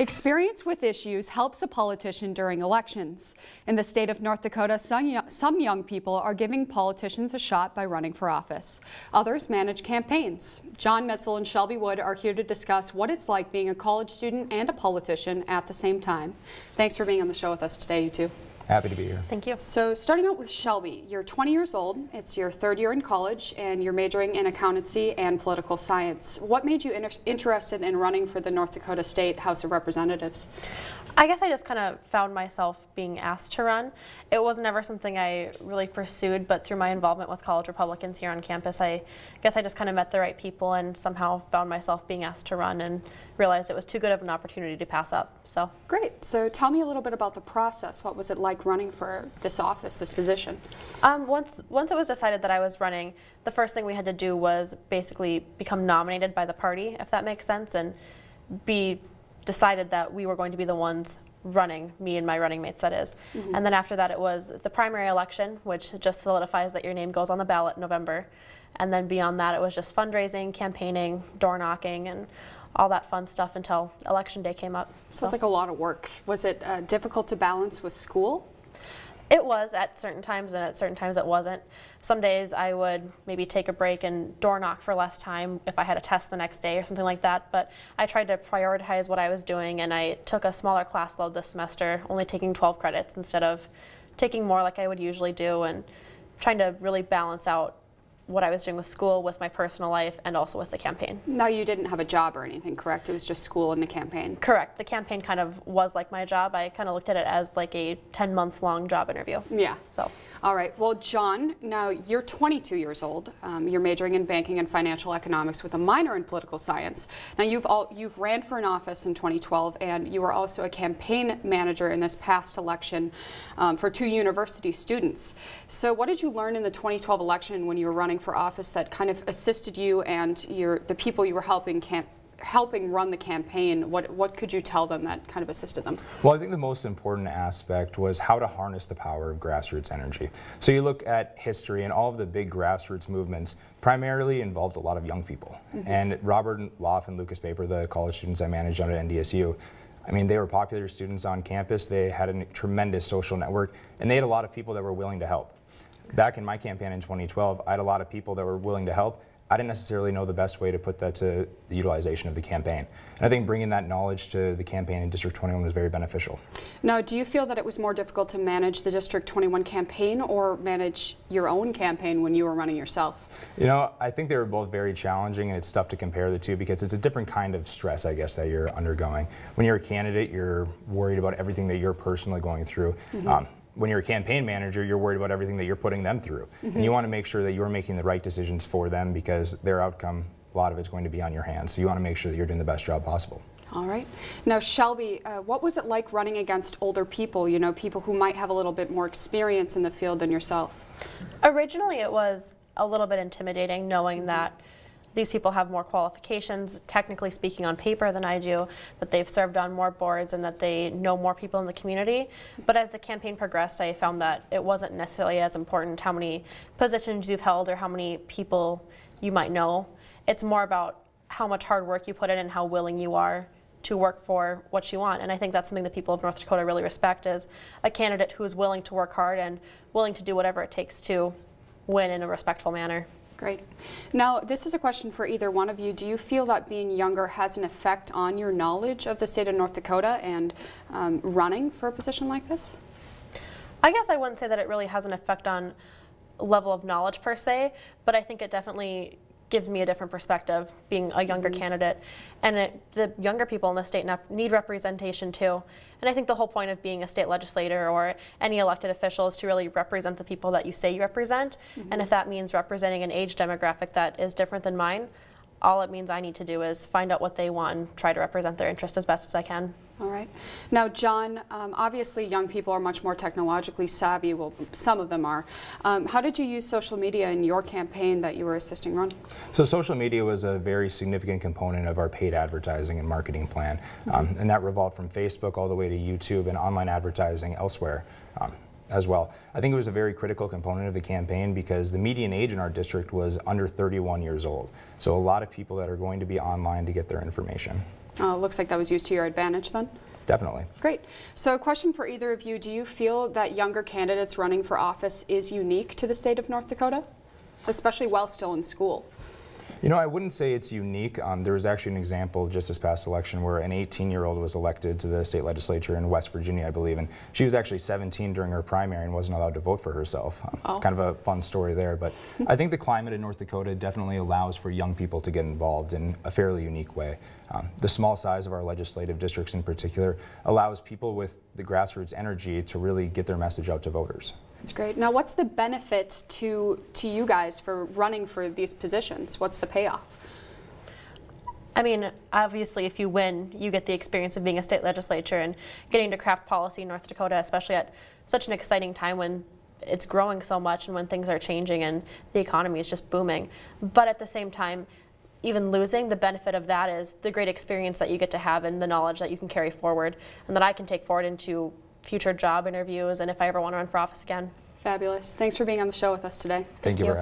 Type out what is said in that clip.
Experience with issues helps a politician during elections. In the state of North Dakota, some young people are giving politicians a shot by running for office. Others manage campaigns. John, Mitzel, and Shelby Wood are here to discuss what it's like being a college student and a politician at the same time. Thanks for being on the show with us today, you two. Happy to be here. Thank you. So starting out with Shelby, you're 20 years old, it's your third year in college, and you're majoring in accountancy and political science. What made you interested in running for the North Dakota State House of Representatives? I guess I just kind of found myself being asked to run. It was never something I really pursued, but through my involvement with college Republicans here on campus, I guess I just kind of met the right people and somehow found myself being asked to run and realized it was too good of an opportunity to pass up. So great. So tell me a little bit about the process. What was it like running for this office, this position? Once it was decided that I was running, the first thing we had to do was basically become nominated by the party, if that makes sense, and be decided that we were going to be the ones running, me and my running mates, that is. Mm-hmm. And then after that it was the primary election, which just solidifies that your name goes on the ballot in November. And then beyond that it was just fundraising, campaigning, door knocking, and all that fun stuff until election day came up. Sounds like a lot of work. Was it difficult to balance with school? It was at certain times, and at certain times it wasn't. Some days I would maybe take a break and door knock for less time if I had a test the next day or something like that, but I tried to prioritize what I was doing, and I took a smaller class load this semester, only taking 12 credits instead of taking more like I would usually do, and trying to really balance out what I was doing with school, with my personal life, and also with the campaign. Now, you didn't have a job or anything, correct? It was just school and the campaign? Correct. The campaign kind of was like my job. I kind of looked at it as like a 10-month-long job interview. Yeah. So. All right. Well, John, now you're 22 years old. You're majoring in banking and financial economics with a minor in political science. Now, you've ran for an office in 2012, and you were also a campaign manager in this past election for 2 university students. So what did you learn in the 2012 election when you were running for office that kind of assisted you and the people you were helping run the campaign? What could you tell them that kind of assisted them? Well, I think the most important aspect was how to harness the power of grassroots energy. So you look at history, and all of the big grassroots movements primarily involved a lot of young people. Mm-hmm. And Robert Loff and Lucas Baper, the college students I managed under NDSU, I mean, they were popular students on campus. They had a tremendous social network, and they had a lot of people that were willing to help. Back in my campaign in 2012, I had a lot of people that were willing to help. I didn't necessarily know the best way to put that to the utilization of the campaign. And I think bringing that knowledge to the campaign in District 21 was very beneficial. Now, do you feel that it was more difficult to manage the District 21 campaign or manage your own campaign when you were running yourself? You know, I think they were both very challenging, and it's tough to compare the two because it's a different kind of stress, I guess, that you're undergoing. When you're a candidate, you're worried about everything that you're personally going through. Mm-hmm. When you're a campaign manager, you're worried about everything that you're putting them through. Mm-hmm. And you want to make sure that you're making the right decisions for them because their outcome, a lot of it's going to be on your hands. So you want to make sure that you're doing the best job possible. All right. Now, Shelby, what was it like running against older people, you know, people who might have a little bit more experience in the field than yourself? Originally, it was a little bit intimidating knowing that these people have more qualifications, technically speaking, on paper than I do, that they've served on more boards and that they know more people in the community. But as the campaign progressed, I found that it wasn't necessarily as important how many positions you've held or how many people you might know. It's more about how much hard work you put in and how willing you are to work for what you want. And I think that's something that people of North Dakota really respect, is a candidate who is willing to work hard and willing to do whatever it takes to win in a respectful manner. Great. Now, this is a question for either one of you. Do you feel that being younger has an effect on your knowledge of the state of North Dakota and running for a position like this? I guess I wouldn't say that it really has an effect on level of knowledge per se, but I think it definitely gives me a different perspective being a younger candidate. And the younger people in the state need representation too. And I think the whole point of being a state legislator or any elected official is to really represent the people that you say you represent. And if that means representing an age demographic that is different than mine, all it means I need to do is find out what they want and try to represent their interest as best as I can. All right. Now, John, obviously young people are much more technologically savvy. Well, some of them are. How did you use social media in your campaign that you were assisting running? So social media was a very significant component of our paid advertising and marketing plan. And that revolved from Facebook all the way to YouTube and online advertising elsewhere. As well. I think it was a very critical component of the campaign because the median age in our district was under 31 years old. So a lot of people that are going to be online to get their information. Looks like that was used to your advantage then. Definitely. Great. So a question for either of you. Do you feel that younger candidates running for office is unique to the state of North Dakota, especially while still in school? You know, I wouldn't say it's unique. There was actually an example just this past election where an 18-year-old was elected to the state legislature in West Virginia, I believe, and she was actually 17 during her primary and wasn't allowed to vote for herself. Kind of a fun story there, but I think the climate in North Dakota definitely allows for young people to get involved in a fairly unique way. The small size of our legislative districts in particular allows people with the grassroots energy to really get their message out to voters. That's great. Now, what's the benefit to you guys for running for these positions? What's the payoff? I mean, obviously, if you win, you get the experience of being a state legislature and getting to craft policy in North Dakota, especially at such an exciting time when it's growing so much and when things are changing and the economy is just booming. But at the same time, even losing, the benefit of that is the great experience that you get to have and the knowledge that you can carry forward and that I can take forward into future job interviews and if I ever want to run for office again. Fabulous. Thanks for being on the show with us today. Thank you.